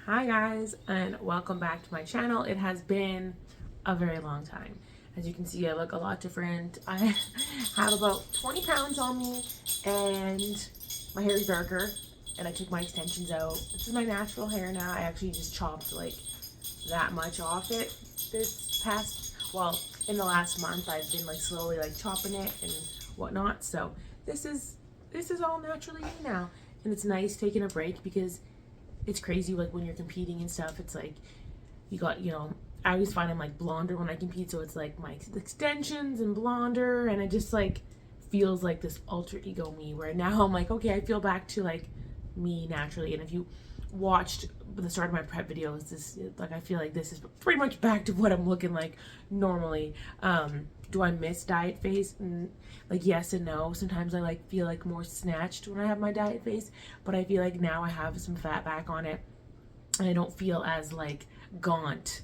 Hi guys, and welcome back to my channel. It has been a very long time. As you can see, I look a lot different. I have about 20 pounds on me and my hair is darker and I took my extensions out. This is my natural hair now. I actually just chopped like that much off it in the last month I've been like slowly like chopping it and whatnot. So this is all naturally me now. And it's nice taking a break because it's crazy, like when you're competing and stuff, it's like you got, I always find I'm like blonder when I compete, so it's like my extensions and blonder, and it just like feels like this alter ego me, where now I'm like, okay, I feel back to like me naturally. And if you watched the start of my prep videos, this, like, I feel like this is pretty much back to what I'm looking like normally. Do I miss diet phase? Like, yes and no. Sometimes I like feel like more snatched when I have my diet phase, but I feel like now I have some fat back on it and I don't feel as like gaunt.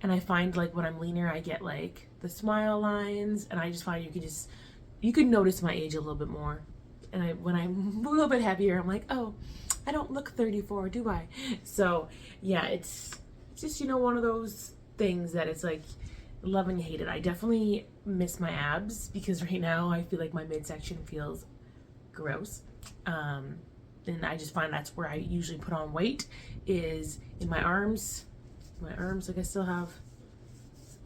And I find like when I'm leaner, I get like the smile lines, and I just find you can notice my age a little bit more. And when I'm a little bit heavier, I'm like, oh, I don't look 34, do I? So yeah, it's just, one of those things that it's like love and hate it. I definitely miss my abs because right now I feel like my midsection feels gross. And I just find that's where I usually put on weight, is in my arms. My arms, like I still have,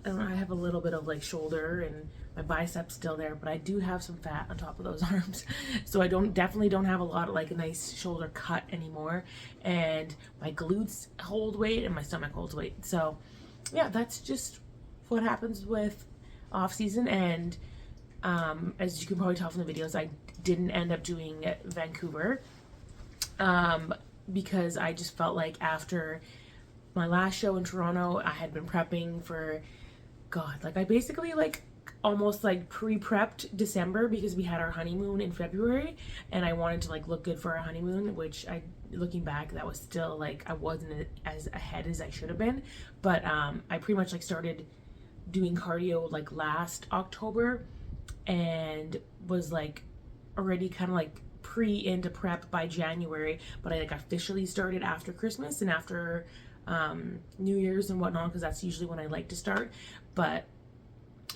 I don't know, I have a little bit of like shoulder and my biceps still there, but I do have some fat on top of those arms. So I definitely don't have a lot of like a nice shoulder cut anymore. And my glutes hold weight and my stomach holds weight. So yeah, that's just what happens with off season. And as you can probably tell from the videos, I didn't end up doing Vancouver because I just felt like after my last show in Toronto, I had been prepping for, God, like I basically like almost like pre-prepped December because we had our honeymoon in February and I wanted to like look good for our honeymoon, which looking back, that was still like, I wasn't as ahead as I should have been. But I pretty much like started doing cardio like last October and was like already kind of like into prep by January, but I like officially started after Christmas and after New Year's and whatnot, because that's usually when I like to start. But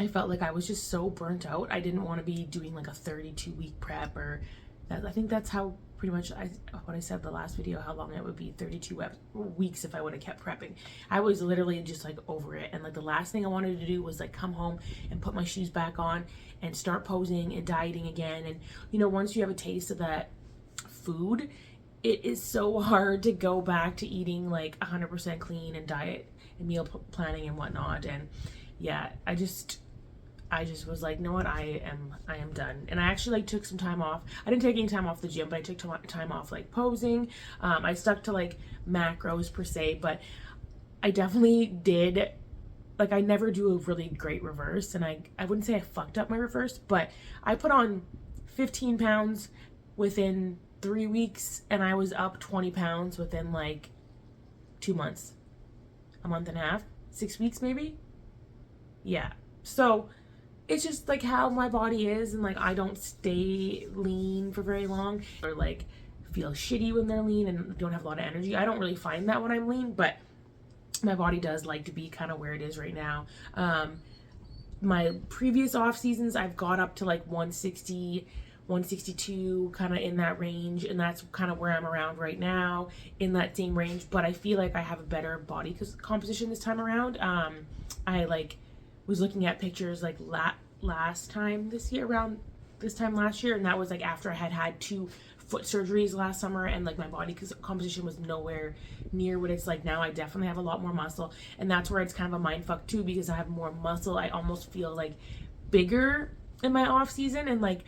I felt like I was just so burnt out. I didn't want to be doing like a 32-week prep, or that. I think that's how pretty much what I said the last video, how long it would be, 32 weeks if I would have kept prepping. I was literally just like over it, and like the last thing I wanted to do was like come home and put my shoes back on and start posing and dieting again. And once you have a taste of that food, it is so hard to go back to eating like 100% clean and diet and meal planning and whatnot. And yeah, I just was like, you know what, I am done. And I actually like took some time off. I didn't take any time off the gym, but I took time off like posing. I stuck to like macros per se, but I definitely did, like, I never do a really great reverse, and I wouldn't say I fucked up my reverse, but I put on 15 pounds within 3 weeks, and I was up 20 pounds within like 2 months, a month and a half, 6 weeks maybe. Yeah, so it's just like how my body is, and like I don't stay lean for very long, or like feel shitty when they're lean and don't have a lot of energy. I don't really find that when I'm lean, but my body does like to be kind of where it is right now. My previous off seasons, I've got up to like 160, 162, kind of in that range, and that's kind of where I'm around right now, in that same range. But I feel like I have a better body composition this time around. I like was looking at pictures like last time this year, around this time last year, and that was like after I had 2 foot surgeries last summer, and like my body composition was nowhere near what it's like now. I definitely have a lot more muscle, and that's where it's kind of a mind fuck too, because I have more muscle. I almost feel like bigger in my off season, and like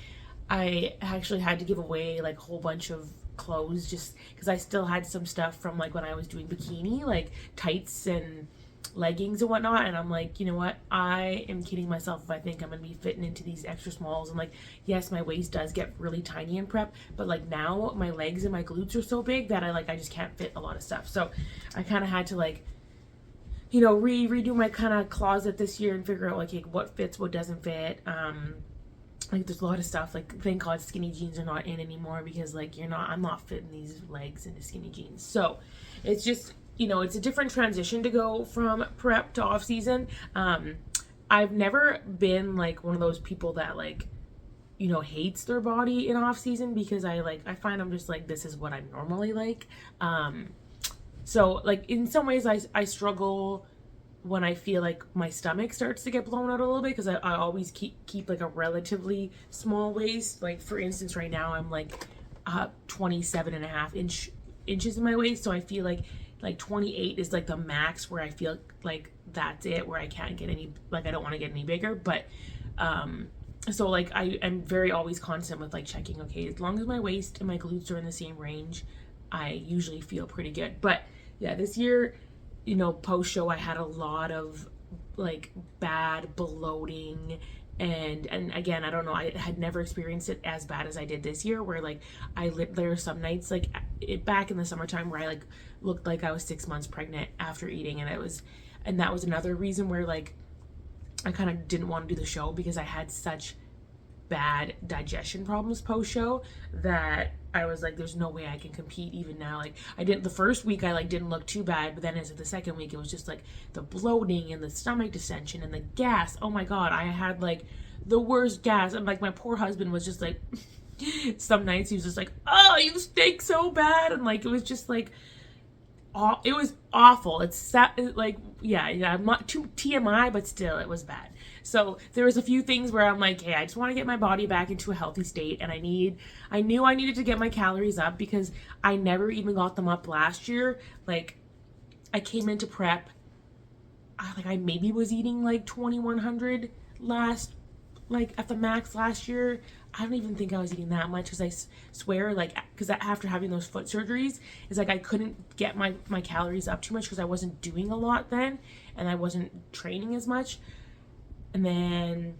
I actually had to give away like a whole bunch of clothes just because I still had some stuff from like when I was doing bikini, like tights and leggings and whatnot. And I'm like, you know what, I am kidding myself if I think I'm gonna be fitting into these extra smalls. And like, yes, my waist does get really tiny in prep, but like now my legs and my glutes are so big that I just can't fit a lot of stuff. So I kind of had to like, redo my kind of closet this year and figure out like what fits, what doesn't fit. Like there's a lot of stuff, like thank God skinny jeans are not in anymore, because like I'm not fitting these legs into skinny jeans. So it's just it's a different transition to go from prep to off season. I've never been like one of those people that like, hates their body in off season, because I find I'm just like, this is what I'm normally like. So like in some ways I struggle when I feel like my stomach starts to get blown out a little bit, because I always keep like a relatively small waist. Like for instance, right now I'm like 27 and a half inches in my waist. So I feel like 28 is like the max where I feel like that's it, where I can't get any, like I don't want to get any bigger. But so like I'm very always constant with like checking, okay, as long as my waist and my glutes are in the same range, I usually feel pretty good. But yeah, this year, post show I had a lot of like bad bloating, and again, I don't know, I had never experienced it as bad as I did this year, where like there are some nights like back in the summertime where I like looked like I was 6 months pregnant after eating, and that was another reason where like I kind of didn't want to do the show, because I had such bad digestion problems post show that I was like, there's no way I can compete even now. Like I didn't, the first week I like didn't look too bad, but then as of the second week, it was just like the bloating and the stomach distension and the gas. Oh my God, I had like the worst gas. And like my poor husband was just like, some nights he was just like, oh, you stink so bad. And like, it was just like, it was awful. It's like, yeah, I'm not too TMI, but still it was bad. So there was a few things where I'm like, hey, I just want to get my body back into a healthy state, and I knew I needed to get my calories up, because I never even got them up last year. Like I came into prep, I maybe was eating like 2,100 at the max last year. I don't even think I was eating that much, because I swear, like, because after having those foot surgeries, it's like I couldn't get my calories up too much, because I wasn't doing a lot then, and I wasn't training as much. And then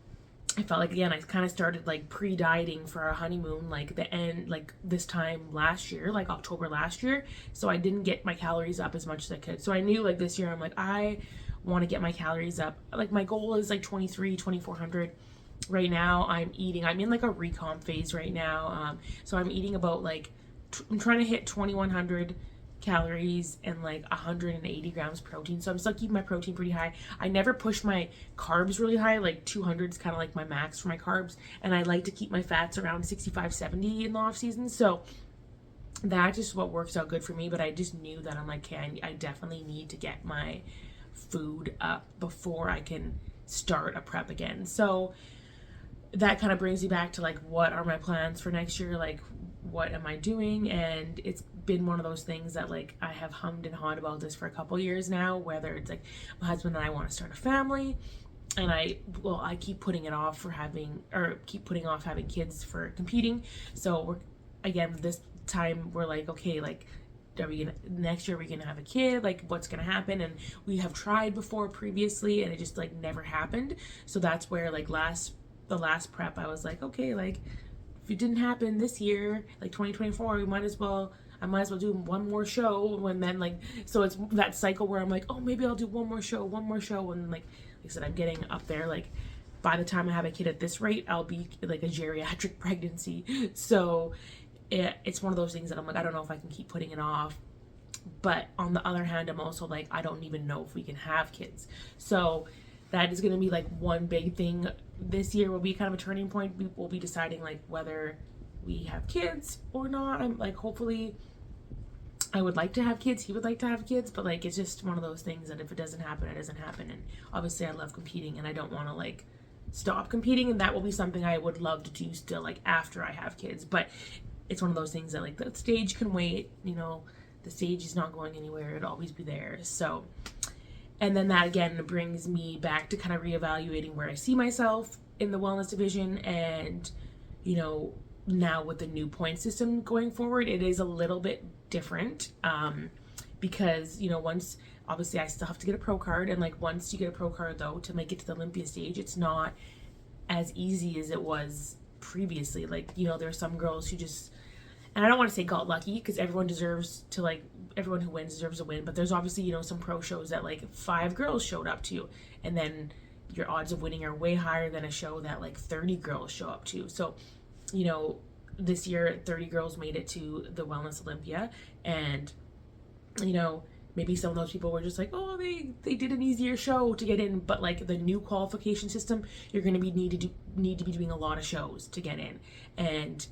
I felt like, again, I kind of started like pre-dieting for our honeymoon, like the end, like this time last year, like October last year. So I didn't get my calories up as much as I could. So I knew like this year, I'm like, I want to get my calories up. Like my goal is like 2,400. Right now I'm in like a recomp phase right now. So I'm eating about like, I'm trying to hit 2,100 calories and like 180 grams protein. So I'm still keeping my protein pretty high. I never push my carbs really high. Like 200 is kind of like my max for my carbs. And I like to keep my fats around 65, 70 in the off season. So that's just what works out good for me. But I just knew that I'm like, okay, I definitely need to get my food up before I can start a prep again. So that kind of brings me back to like, what are my plans for next year? Like, what am I doing? And it's been one of those things that like I have hummed and hawed about this for a couple years now, whether it's like my husband and I want to start a family, and I keep putting it off keep putting off having kids for competing. So this time we're like, okay, like, next year are we gonna have a kid? Like, what's gonna happen? And we have tried before previously, and it just like never happened. So that's where like the last prep I was like, okay, like if it didn't happen this year, like 2024, I might as well do one more show. And then like, so it's that cycle where I'm like, oh, maybe I'll do one more show. And like I said, I'm getting up there. Like by the time I have a kid at this rate, I'll be like a geriatric pregnancy. So it's one of those things that I'm like, I don't know if I can keep putting it off. But on the other hand, I'm also like, I don't even know if we can have kids. So that is going to be like one big thing this year will be kind of a turning point. We will be deciding like whether we have kids or not. I'm like, hopefully I would like to have kids. He would like to have kids, but like, it's just one of those things that if it doesn't happen, it doesn't happen. And obviously I love competing, and I don't want to like stop competing. And that will be something I would love to do still, like after I have kids. But it's one of those things that like the stage can wait, the stage is not going anywhere. It'll always be there. So, and then that again brings me back to kind of reevaluating where I see myself in the wellness division. And, now with the new point system going forward, it is a little bit different because, once, obviously I still have to get a pro card. And like, once you get a pro card though, to make it to the Olympia stage, it's not as easy as it was previously. Like, there are some girls who just, and I don't want to say got lucky, because everyone who wins deserves a win, but there's obviously, some pro shows that like 5 girls showed up to, and then your odds of winning are way higher than a show that like 30 girls show up to. So, this year 30 girls made it to the Wellness Olympia, and maybe some of those people were just like, oh, they did an easier show to get in, but like the new qualification system, you're going to need to be doing a lot of shows to get in. And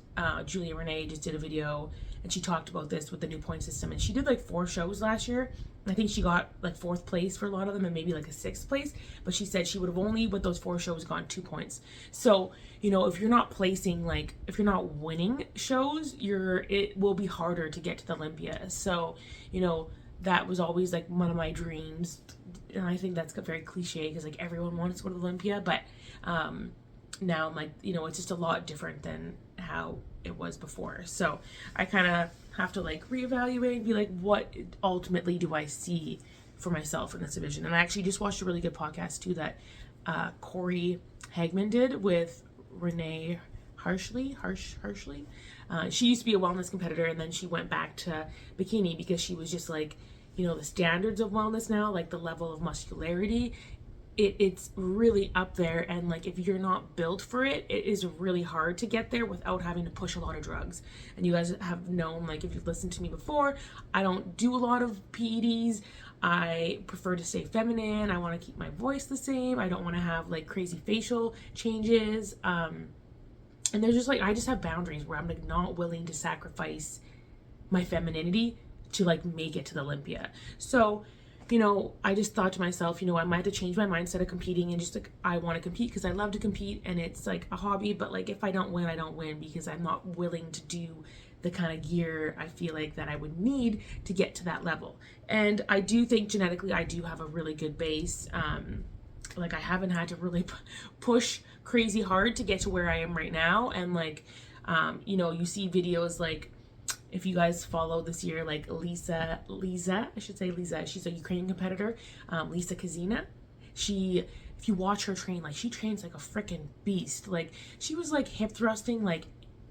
Julia Renee just did a video and she talked about this with the new point system, and she did like 4 shows last year. I think she got like 4th place for a lot of them and maybe like a 6th place, but she said she would have only with those 4 shows gotten 2 points. So, you know, if you're not placing, like if you're not winning shows, it will be harder to get to the Olympia. So, you know, that was always like one of my dreams, and I think that's very cliche because like everyone wants to go to Olympia, but now I'm like, you know, it's just a lot different than how it was before. So I kind of have to like reevaluate and be like, what ultimately do I see for myself in this division? And I actually just watched a really good podcast too that Corey Hagman did with Renee Harshly. She used to be a wellness competitor, and then she went back to bikini because she was just like, you know, the standards of wellness now, like the level of muscularity, it's really up there. And like if you're not built for it, it is really hard to get there without having to push a lot of drugs. And you guys have known, like if you've listened to me before, I don't do a lot of PEDs. I prefer to stay feminine. I want to keep my voice the same. I don't want to have like crazy facial changes. And there's just like, I just have boundaries where I'm like not willing to sacrifice my femininity to like make it to the Olympia. So, you know, I just thought to myself, you know, I might have to change my mindset of competing and just like, I want to compete because I love to compete and it's like a hobby, but like if I don't win, I don't win because I'm not willing to do the kind of gear I feel like that I would need to get to that level. And I do think genetically I do have a really good base. Like I haven't had to really push crazy hard to get to where I am right now. And like, you know, you see videos like, if you guys follow this year, like Lisa, she's a Ukrainian competitor, Lisa Kazina. If you watch her train, like she trains like a freaking beast. Like she was like hip thrusting like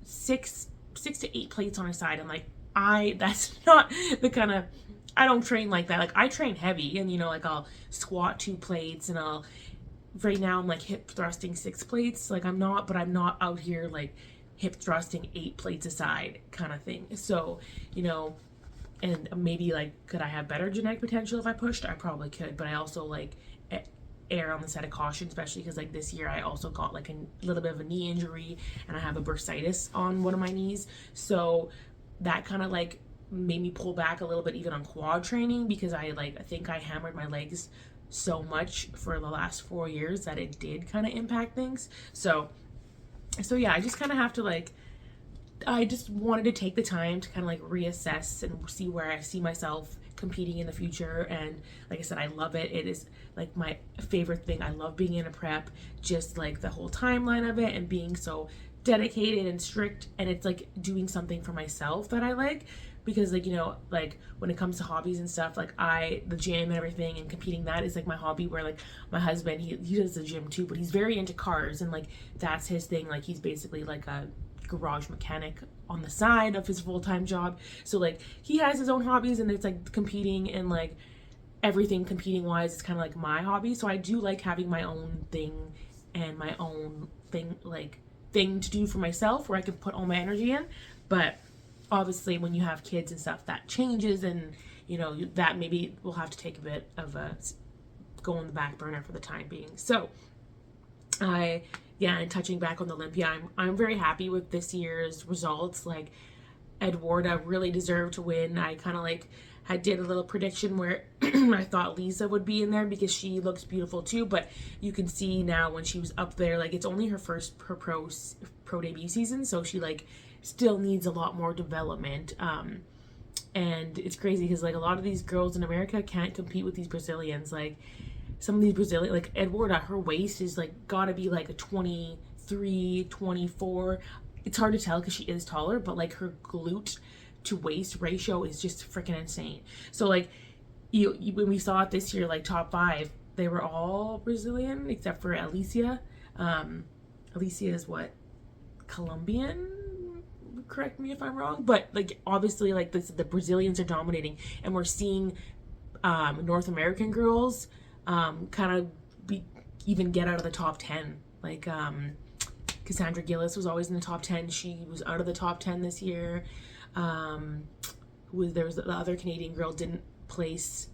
6 to 8 plates on her side. And like, that's not the kind of, I don't train like that. Like I train heavy and, you know, like I'll squat 2 plates and right now I'm like hip thrusting 6 plates. Like I'm not out here like hip thrusting 8 plates aside kind of thing. So, you know, and maybe like, could I have better genetic potential if I pushed? I probably could, but I also like err on the side of caution, especially because like this year I also got like a little bit of a knee injury and I have a bursitis on one of my knees. So that kind of like made me pull back a little bit even on quad training because I think I hammered my legs so much for the last 4 years that it did kind of impact things. So yeah, I just kind of have to like, I just wanted to take the time to kind of like reassess and see where I see myself competing in the future. And like I said, I love it. It is like my favorite thing. I love being in a prep, just like the whole timeline of it and being so dedicated and strict. And it's like doing something for myself that I like. Because like, you know, like when it comes to hobbies and stuff, like the gym and everything and competing, that is like my hobby, where like my husband, he does the gym too, but he's very into cars and like that's his thing. Like he's basically like a garage mechanic on the side of his full-time job. So like he has his own hobbies and it's like competing and like everything competing wise is kind of like my hobby. So I do like having my own thing and my own thing to do for myself where I can put all my energy in. But obviously when you have kids and stuff, that changes, and you know that maybe will have to take a bit of a go on the back burner for the time being. So and touching back on the Olympia, I'm very happy with this year's results. Like Eduarda really deserved to win. I kind of like did a little prediction where I thought Lisa would be in there because she looks beautiful too, but you can see now when she was up there, like it's only her pro debut season, so she like still needs a lot more development. And it's crazy because like a lot of these girls in America can't compete with these Brazilians. Like some of these Brazilian, like Eduarda, her waist is like gotta be like a 23, 24. It's hard to tell because she is taller, but like her glute to waist ratio is just freaking insane. So like you when we saw it this year, like top 5, they were all Brazilian except for Alicia. Alicia is what, Colombian? Correct me if I'm wrong, but like obviously like the Brazilians are dominating, and we're seeing North American girls kind of even get out of the top 10. Like Cassandra Gillis was always in the top 10. She was out of the top 10 this year. There was the other Canadian girl didn't place.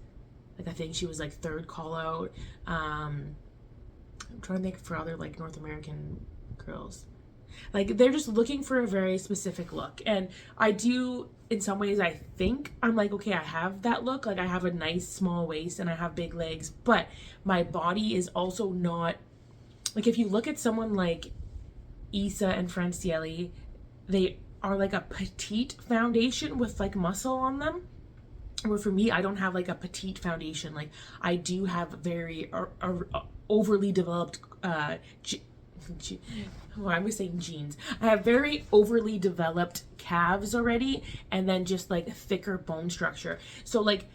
Like I think she was like third call out. I'm trying to think for other like North American girls. Like they're just looking for a very specific look. And I do, in some ways, I think I'm like, okay, I have that look. Like I have a nice small waist and I have big legs, but my body is also not, like if you look at someone like Isa and Franciele, they are like a petite foundation with like muscle on them. Where for me, I don't have like a petite foundation. Like I do have very overly developed, well, I was saying jeans. I have very overly developed calves already, and then just like thicker bone structure. So like,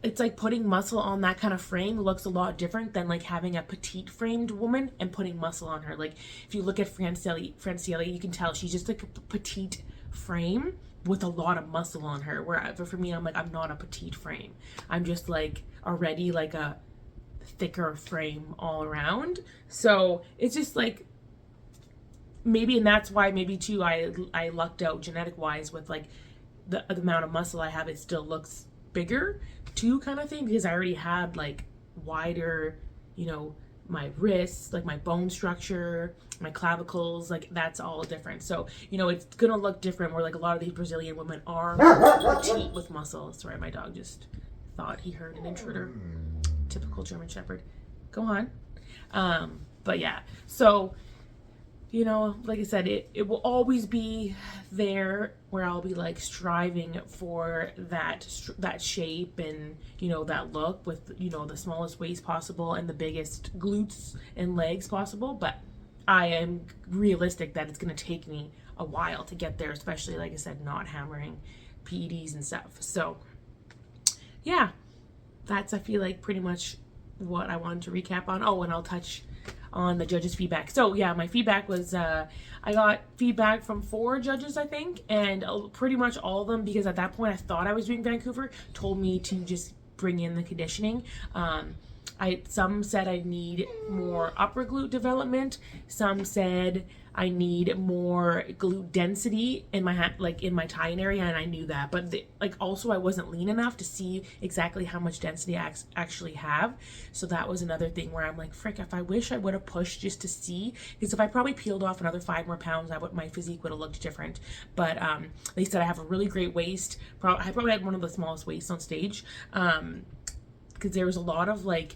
it's like putting muscle on that kind of frame looks a lot different than like having a petite framed woman and putting muscle on her. Like if you look at Franciele, you can tell she's just like a petite frame with a lot of muscle on her. Where for me, I'm like, I'm not a petite frame. I'm just like already like a thicker frame all around. So it's just like, maybe, and that's why maybe too I lucked out genetic wise with like the amount of muscle I have. It still looks bigger too, kind of thing, because I already had like wider, you know, my wrists, like my bone structure, my clavicles, like that's all different. So, you know, it's gonna look different where like a lot of these Brazilian women are petite with muscle. Sorry, my dog just thought he heard an intruder. Typical German Shepherd. Go on. But yeah, so, you know, like I said, it will always be there where I'll be like striving for that shape and, you know, that look with, you know, the smallest waist possible and the biggest glutes and legs possible. But I am realistic that it's going to take me a while to get there, especially, like I said, not hammering PEDs and stuff. So yeah, that's, I feel like, pretty much what I wanted to recap on. Oh, and I'll touch on the judges' feedback. So yeah, my feedback was, I got feedback from 4 judges, I think, and pretty much all of them, because at that point I thought I was doing Vancouver, told me to just bring in the conditioning. Some said I need more upper glute development. Some said I need more glute density in my in my tie-in area, and I knew that. But like also I wasn't lean enough to see exactly how much density I actually have. So that was another thing where I'm like, frick, if I wish I would have pushed just to see, because if I probably peeled off another 5 more pounds, my physique would have looked different. But they said I have a really great waist. I probably had one of the smallest waists on stage, because there was a lot of like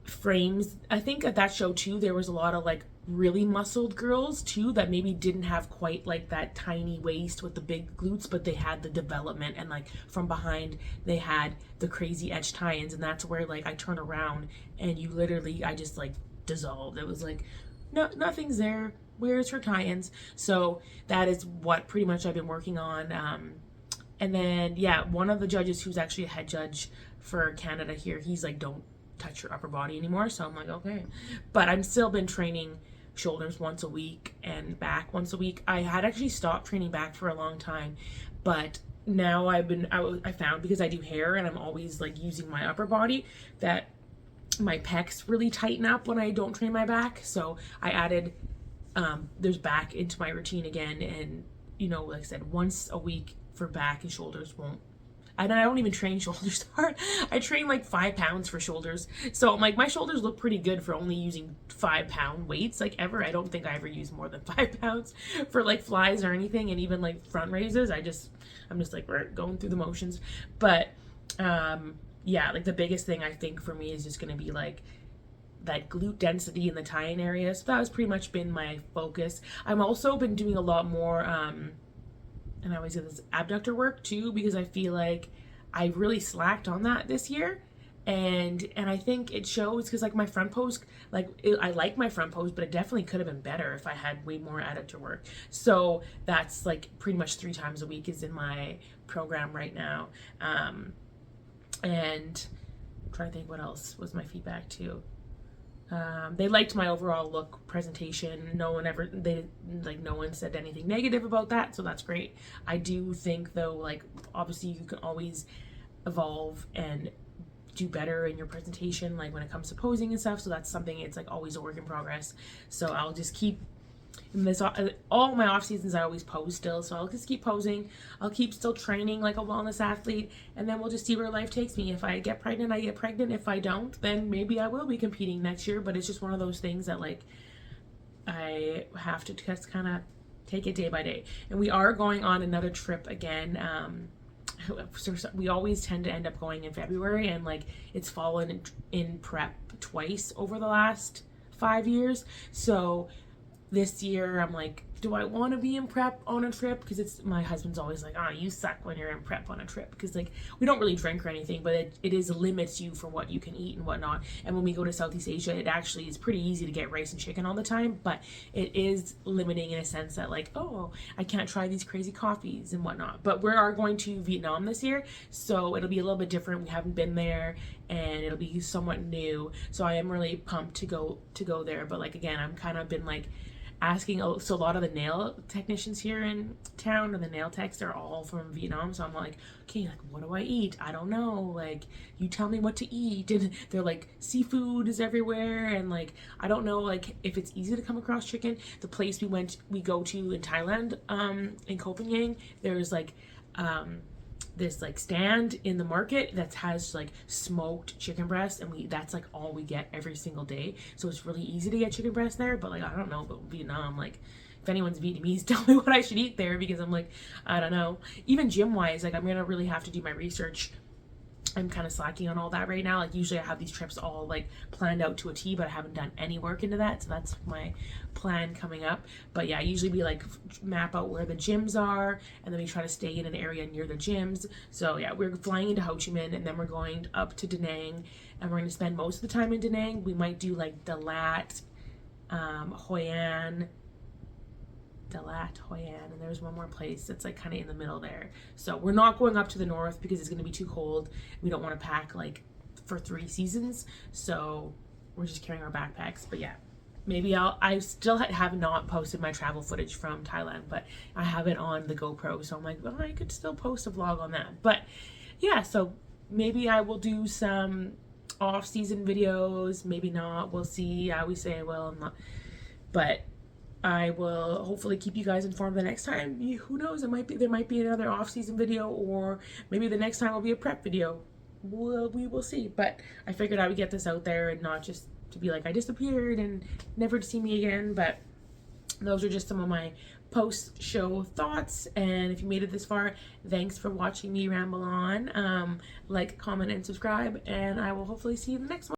frames. I think at that show too, there was a lot of like really muscled girls too that maybe didn't have quite like that tiny waist with the big glutes, but they had the development, and like from behind they had the crazy edge tie-ins, and that's where like I turn around and I just like dissolved. It was like, no, nothing's there. Where's her tie-ins? So that is what pretty much I've been working on. And then yeah, one of the judges who's actually a head judge for Canada here, he's like, don't touch your upper body anymore. So I'm like, okay, but I'm still been training shoulders once a week and back once a week. I had actually stopped training back for a long time, but now I found, because I do hair and I'm always like using my upper body, that my pecs really tighten up when I don't train my back. So I added there's back into my routine again, and you know, like I said, once a week for back and shoulders won't. And I don't even train shoulders hard. I train like 5 pounds for shoulders. So I'm like, my shoulders look pretty good for only using 5-pound weights, like ever. I don't think I ever use more than 5 pounds for like flies or anything. And even like front raises, I'm just like, we're going through the motions. But yeah, like the biggest thing I think for me is just going to be like that glute density in the tie-in area. So that has pretty much been my focus. I've also been doing a lot more, and I always do this abductor work too, because I feel like I really slacked on that this year, and I think it shows, because like my front pose, I like my front pose, but it definitely could have been better if I had way more adductor work. So that's like pretty much 3 times a week is in my program right now. And I'm trying to think what else was my feedback too. They liked my overall look presentation. No one said anything negative about that, so that's great. I do think though, like obviously you can always evolve and do better in your presentation, like when it comes to posing and stuff. So that's something, it's like always a work in progress. So I'll just keep And this, all my off seasons, I always pose still, so I'll just keep posing. I'll keep still training like a wellness athlete, and then we'll just see where life takes me. If I get pregnant, I get pregnant. If I don't, then maybe I will be competing next year. But it's just one of those things that like I have to just kind of take it day by day. And we are going on another trip again. So we always tend to end up going in February, and like it's fallen in prep twice over the last 5 years. So this year I'm like, do I want to be in prep on a trip? Because it's, my husband's always like, you suck when you're in prep on a trip, because like we don't really drink or anything, but it is limits you for what you can eat and whatnot. And when we go to Southeast Asia, it actually is pretty easy to get rice and chicken all the time, but it is limiting in a sense that like, I can't try these crazy coffees and whatnot. But we are going to Vietnam this year, so it'll be a little bit different. We haven't been there, and it'll be somewhat new, so I am really pumped to go there. But like again, I'm kind of been like asking, so a lot of the nail technicians here in town, or the nail techs, they're all from Vietnam. So I'm like, okay, like what do I eat? I don't know, like you tell me what to eat. And they're like, seafood is everywhere, and like I don't know like if it's easy to come across chicken. The place we go to in Thailand, in Copenhagen, there's like this like stand in the market that has like smoked chicken breast, and that's like all we get every single day. So it's really easy to get chicken breast there. But like I don't know about Vietnam, like if anyone's Vietnamese, tell me what I should eat there, because I'm like, I don't know. Even gym wise, like I'm gonna really have to do my research. I'm kind of slacking on all that right now. Like usually I have these trips all like planned out to a T, but I haven't done any work into that. So that's my plan coming up. But yeah, I usually we like map out where the gyms are, and then we try to stay in an area near the gyms. So yeah, we're flying into Ho Chi Minh, and then we're going up to Da Nang, and we're going to spend most of the time in Da Nang. We might do like Dalat, Hoi An, and there's one more place that's like kind of in the middle there. So we're not going up to the north because it's going to be too cold. We don't want to pack like for 3 seasons, so we're just carrying our backpacks. But yeah, maybe I still have not posted my travel footage from Thailand, but I have it on the GoPro, so I'm like, well, I could still post a vlog on that. But yeah, so maybe I will do some off-season videos, maybe not, we'll see. I always say I will, but I will hopefully keep you guys informed the next time. Who knows, there might be another off-season video, or maybe the next time will be a prep video. We will see. But I figured I would get this out there, and not just to be like I disappeared and never to see me again. But those are just some of my post-show thoughts, and if you made it this far, thanks for watching me ramble on. Like, comment, and subscribe, and I will hopefully see you in the next one.